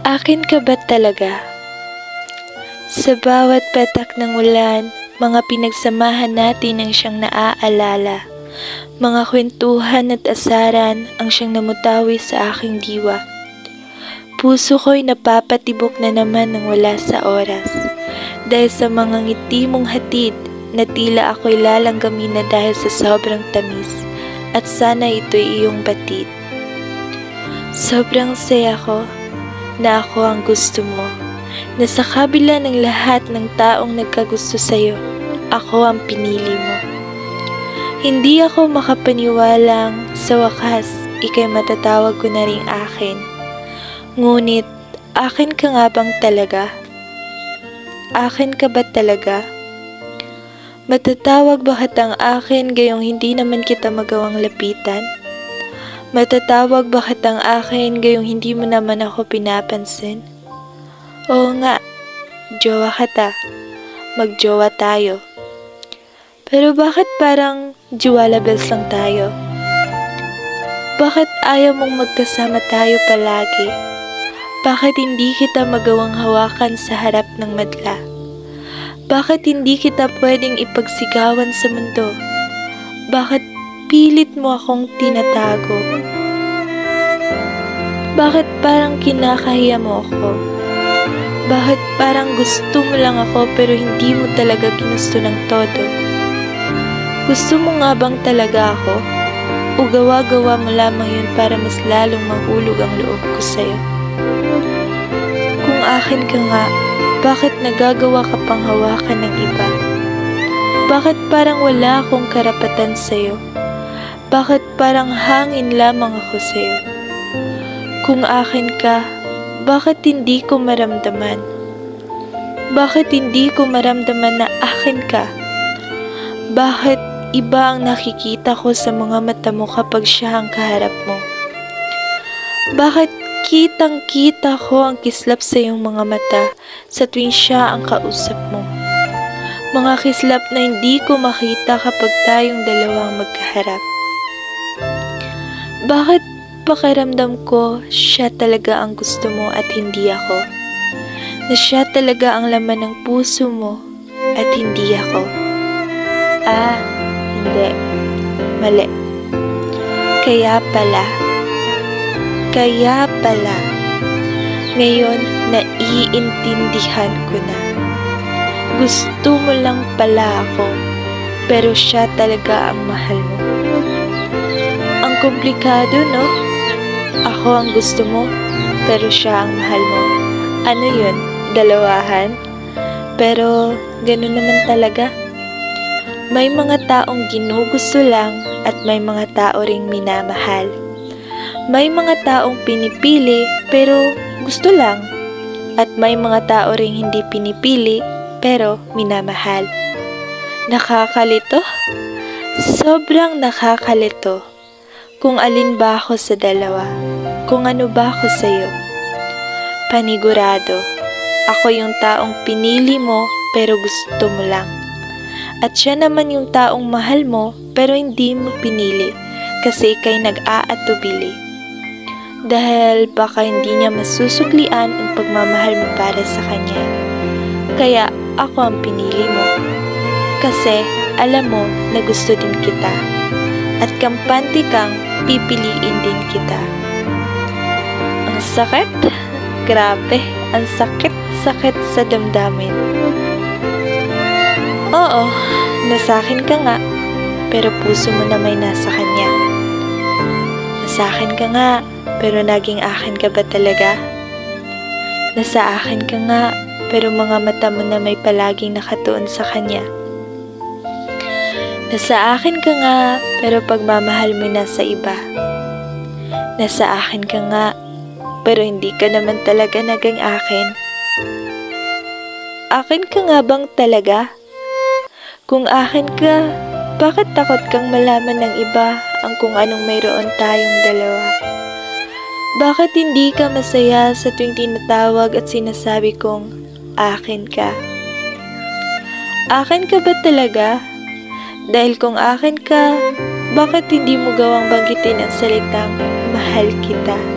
Akin ka ba talaga? Sa bawat petak ng ulan, mga pinagsamahan natin ang siyang naaalala. Mga kwentuhan at asaran ang siyang namutawi sa aking diwa. Puso ko'y napapatibok na naman ng wala sa oras. Dahil sa mga ngiti mong hatid na tila ako'y lalanggamin na dahil sa sobrang tamis. At sana ito'y iyong batid. Sobrang saya ko na ako ang gusto mo. Na sa kabila ng lahat ng taong nagkagusto sa'yo, ako ang pinili mo. Hindi ako makapaniwalang sa wakas, ika'y matatawag ko na ring akin. Ngunit, akin ka nga bang talaga? Akin ka ba talaga? Matatawag ba kitang akin gayong hindi naman kita magawang lapitan? Matatawag ba kitang akin gayong hindi mo naman ako pinapansin? Oo nga, jowa kita. Magjowa tayo. Pero bakit parang Juwala Bells lang tayo? Bakit ayaw mong magkasama tayo palagi? Bakit hindi kita magawang hawakan sa harap ng madla? Bakit hindi kita pwedeng ipagsigawan sa mundo? Bakit pilit mo akong tinatago? Bakit parang kinakahiya mo ako? Bakit parang gusto mo lang ako pero hindi mo talaga ginusto ng todo? Gusto mo nga bang talaga ako? O gawa-gawa mo lamang yun para mas lalong mahulog ang loob ko sa'yo? Kung akin ka nga, bakit nagagawa ka pang hawakan ng iba? Bakit parang wala akong karapatan sa'yo? Bakit parang hangin lamang ako sa'yo? Kung akin ka, bakit hindi ko maramdaman? Bakit hindi ko maramdaman na akin ka? Bakit iba ang nakikita ko sa mga mata mo kapag siya ang kaharap mo? Bakit kitang-kita ko ang kislap sa iyong mga mata sa tuwing siya ang kausap mo? Mga kislap na hindi ko makita kapag tayong dalawang magkaharap. Bakit pakiramdam ko siya talaga ang gusto mo at hindi ako? Na siya talaga ang laman ng puso mo at hindi ako? Hindi. Mali. Kaya pala, ngayon naiintindihan ko na. Gusto mo lang pala ako, pero siya talaga ang mahal mo. Ang komplikado, no? Ako ang gusto mo, pero siya ang mahal mo. Ano yun? Dalawahan? Pero ganun naman talaga. May mga taong ginugusto lang at may mga tao ring minamahal. May mga taong pinipili pero gusto lang. At may mga tao ring hindi pinipili pero minamahal. Nakakalito? Sobrang nakakalito. Kung alin ba ako sa dalawa? Kung ano ba ako sa'yo? Panigurado, ako yung taong pinili mo pero gusto mo lang. At siya naman yung taong mahal mo pero hindi mo pinili kasi ika'y nag-aatubili. Dahil baka hindi niya masusuklian ang pagmamahal mo para sa kanya. Kaya ako ang pinili mo. Kasi alam mo na gusto din kita. At kampante kang pipiliin din kita. Ang sakit? Grabe, ang sakit-sakit sa damdamin. Oo, nasakin ka nga, pero puso mo na may nasa kanya. Nasakin ka nga, pero naging akin ka ba talaga? Nasa akin ka nga, pero mga mata mo na may palaging nakatuon sa kanya. Nasa akin ka nga, pero pagmamahal mo nasa iba. Nasa akin ka nga, pero hindi ka naman talaga naging akin. Akin ka nga bang talaga? Kung akin ka, bakit takot kang malaman ng iba ang kung anong mayroon tayong dalawa? Bakit hindi ka masaya sa tuwing tinatawag at sinasabi kong akin ka? Akin ka ba talaga? Dahil kung akin ka, bakit hindi mo gawang banggitin ang salitang mahal kita?